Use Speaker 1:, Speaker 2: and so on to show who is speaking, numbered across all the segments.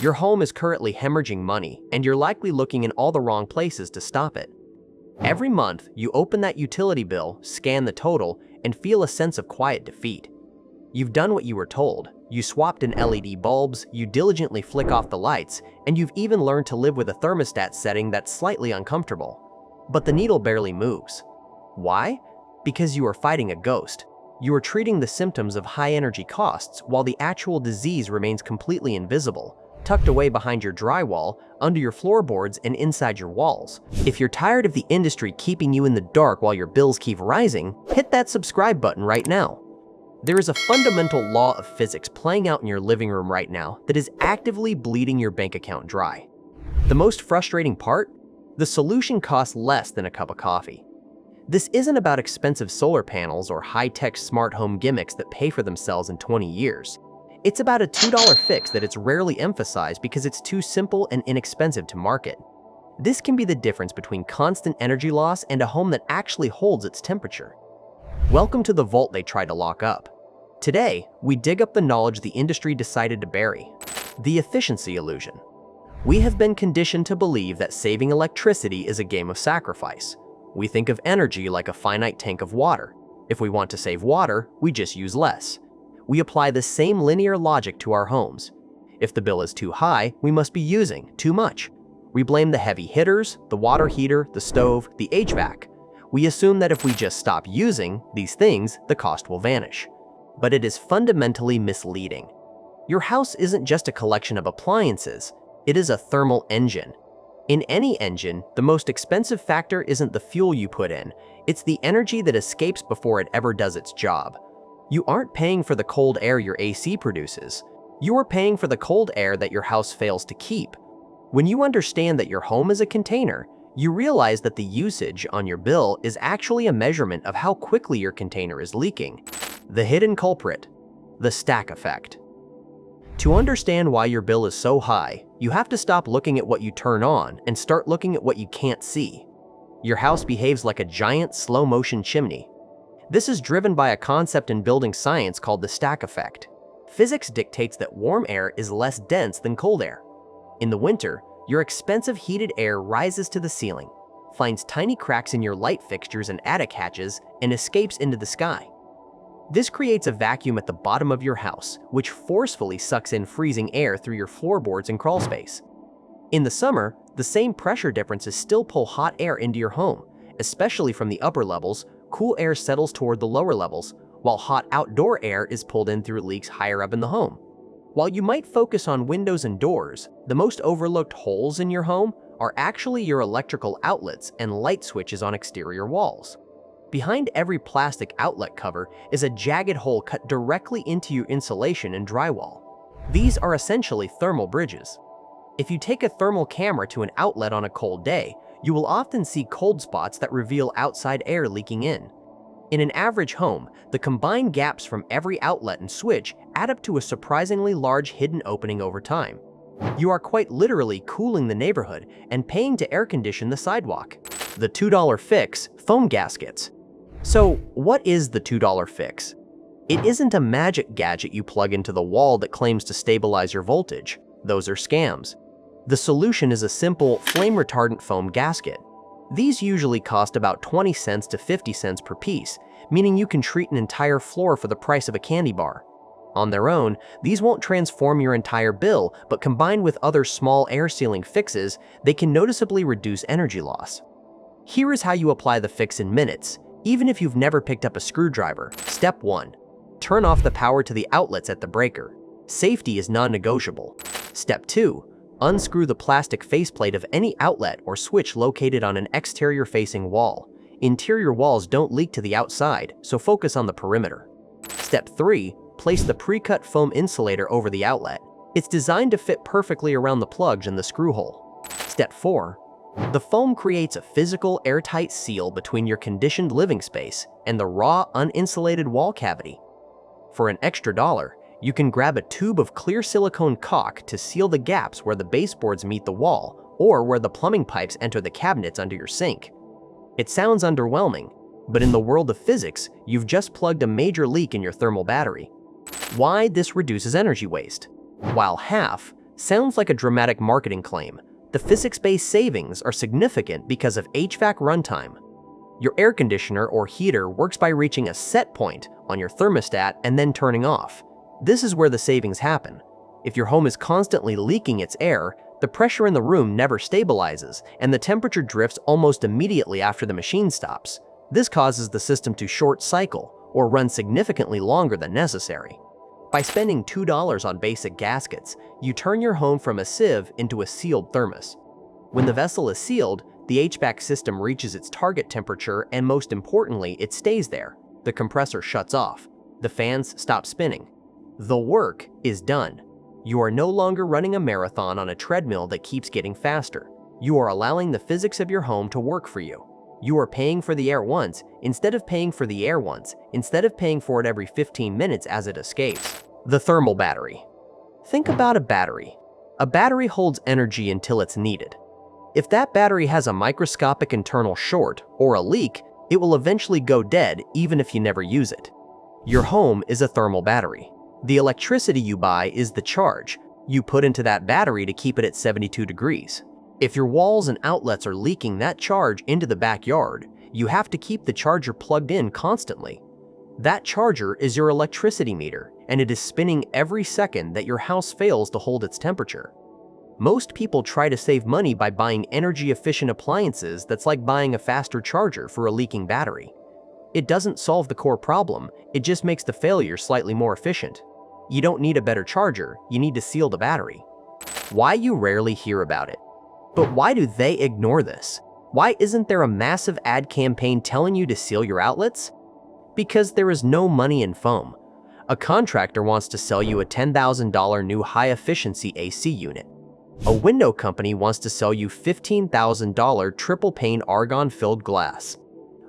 Speaker 1: Your home is currently hemorrhaging money, and you're likely looking in all the wrong places to stop it. Every month, you open that utility bill, scan the total, and feel a sense of quiet defeat. You've done what you were told. You swapped in LED bulbs, you diligently flick off the lights, and you've even learned to live with a thermostat setting that's slightly uncomfortable. But the needle barely moves. Why? Because you are fighting a ghost. You are treating the symptoms of high energy costs while the actual disease remains completely invisible, tucked away behind your drywall, under your floorboards, and inside your walls. If you're tired of the industry keeping you in the dark while your bills keep rising, hit that subscribe button right now. There is a fundamental law of physics playing out in your living room right now that is actively bleeding your bank account dry. The most frustrating part? The solution costs less than a cup of coffee. This isn't about expensive solar panels or high-tech smart home gimmicks that pay for themselves in 20 years. It's about a $2 fix that it's rarely emphasized because it's too simple and inexpensive to market. This can be the difference between constant energy loss and a home that actually holds its temperature. Welcome to the vault they tried to lock up. Today, we dig up the knowledge the industry decided to bury: the efficiency illusion. We have been conditioned to believe that saving electricity is a game of sacrifice. We think of energy like a finite tank of water. If we want to save water, we just use less. We apply the same linear logic to our homes. If the bill is too high, we must be using too much. We blame the heavy hitters, the water heater, the stove, the HVAC. We assume that if we just stop using these things, the cost will vanish. But it is fundamentally misleading. Your house isn't just a collection of appliances, it is a thermal engine. In any engine, the most expensive factor isn't the fuel you put in, it's the energy that escapes before it ever does its job. You aren't paying for the cold air your AC produces. You are paying for the cold air that your house fails to keep. When you understand that your home is a container, you realize that the usage on your bill is actually a measurement of how quickly your container is leaking. The hidden culprit, the stack effect. To understand why your bill is so high, you have to stop looking at what you turn on and start looking at what you can't see. Your house behaves like a giant slow-motion chimney. This is driven by a concept in building science called the stack effect. Physics dictates that warm air is less dense than cold air. In the winter, your expensive heated air rises to the ceiling, finds tiny cracks in your light fixtures and attic hatches, and escapes into the sky. This creates a vacuum at the bottom of your house, which forcefully sucks in freezing air through your floorboards and crawl space. In the summer, the same pressure differences still pull hot air into your home, especially from the upper levels. Cool air settles toward the lower levels, while hot outdoor air is pulled in through leaks higher up in the home. While you might focus on windows and doors, the most overlooked holes in your home are actually your electrical outlets and light switches on exterior walls. Behind every plastic outlet cover is a jagged hole cut directly into your insulation and drywall. These are essentially thermal bridges. If you take a thermal camera to an outlet on a cold day, you will often see cold spots that reveal outside air leaking in. In an average home, the combined gaps from every outlet and switch add up to a surprisingly large hidden opening over time. You are quite literally cooling the neighborhood and paying to air condition the sidewalk. The $2 fix: foam gaskets. So, what is the $2 fix? It isn't a magic gadget you plug into the wall that claims to stabilize your voltage. Those are scams. The solution is a simple, flame-retardant foam gasket. These usually cost about 20 cents to 50 cents per piece, meaning you can treat an entire floor for the price of a candy bar. On their own, these won't transform your entire bill, but combined with other small air sealing fixes, they can noticeably reduce energy loss. Here is how you apply the fix in minutes, even if you've never picked up a screwdriver. Step 1. Turn off the power to the outlets at the breaker. Safety is non-negotiable. Step 2. Unscrew the plastic faceplate of any outlet or switch located on an exterior-facing wall. Interior walls don't leak to the outside, so focus on the perimeter. Step 3. Place the pre-cut foam insulator over the outlet. It's designed to fit perfectly around the plugs and the screw hole. Step 4. The foam creates a physical, airtight seal between your conditioned living space and the raw, uninsulated wall cavity. For an extra $1, you can grab a tube of clear silicone caulk to seal the gaps where the baseboards meet the wall or where the plumbing pipes enter the cabinets under your sink. It sounds underwhelming, but in the world of physics, you've just plugged a major leak in your thermal battery. Why this reduces energy waste? While half, Sounds like a dramatic marketing claim. The physics-based savings are significant because of HVAC runtime. Your air conditioner or heater works by reaching a set point on your thermostat and then turning off. This is where the savings happen. If your home is constantly leaking its air, the pressure in the room never stabilizes, and the temperature drifts almost immediately after the machine stops. This causes the system to short cycle or run significantly longer than necessary. By spending $2 on basic gaskets, you turn your home from a sieve into a sealed thermos. When the vessel is sealed, the HVAC system reaches its target temperature, and most importantly, it stays there. The compressor shuts off. The fans stop spinning. The work is done. You are no longer running a marathon on a treadmill that keeps getting faster. You are allowing the physics of your home to work for you. You are paying for the air once, instead of paying for the air once, instead of paying for it every 15 minutes as it escapes. The thermal battery. Think about a battery. A battery holds energy until it's needed. If that battery has a microscopic internal short or a leak, it will eventually go dead even if you never use it. Your home is a thermal battery. The electricity you buy is the charge you put into that battery to keep it at 72 degrees. If your walls and outlets are leaking that charge into the backyard, you have to keep the charger plugged in constantly. That charger is your electricity meter, and it is spinning every second that your house fails to hold its temperature. Most people try to save money by buying energy-efficient appliances that's like buying a faster charger for a leaking battery. It doesn't solve the core problem, it just makes the failure slightly more efficient. You don't need a better charger, you need to seal the battery. Why you rarely hear about it. But why do they ignore this? Why isn't there a massive ad campaign telling you to seal your outlets? Because there is no money in foam. A contractor wants to sell you a $10,000 new high-efficiency AC unit. A window company wants to sell you $15,000 triple-pane argon-filled glass.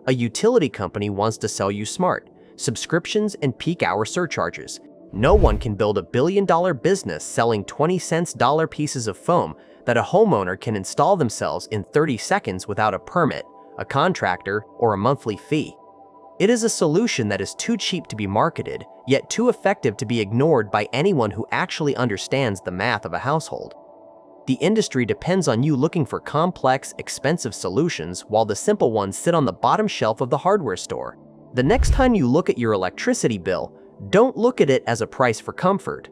Speaker 1: A utility company wants to sell you smart subscriptions and peak-hour surcharges. No one can build a billion-dollar business selling 20-cent dollar pieces of foam that a homeowner can install themselves in 30 seconds without a permit, a contractor, or a monthly fee. It is a solution that is too cheap to be marketed, yet too effective to be ignored by anyone who actually understands the math of a household. The industry depends on you looking for complex, expensive solutions while the simple ones sit on the bottom shelf of the hardware store. The next time you look at your electricity bill, don't look at it as a price for comfort.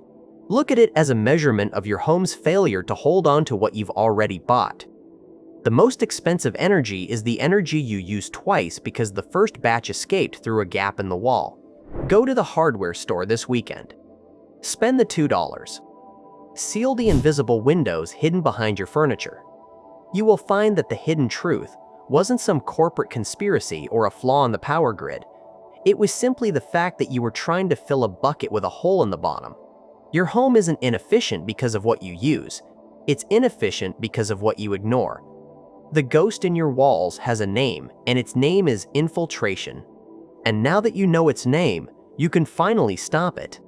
Speaker 1: Look at it as a measurement of your home's failure to hold on to what you've already bought. The most expensive energy is the energy you use twice because the first batch escaped through a gap in the wall. Go to the hardware store this weekend. Spend the $2. Seal the invisible windows hidden behind your furniture. You will find that the hidden truth wasn't some corporate conspiracy or a flaw in the power grid. It was simply the fact that you were trying to fill a bucket with a hole in the bottom. Your home isn't inefficient because of what you use. It's inefficient because of what you ignore. The ghost in your walls has a name, and its name is infiltration. And now that you know its name, you can finally stop it.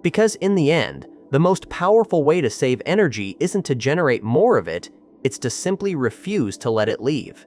Speaker 1: Because in the end, the most powerful way to save energy isn't to generate more of it, it's to simply refuse to let it leave.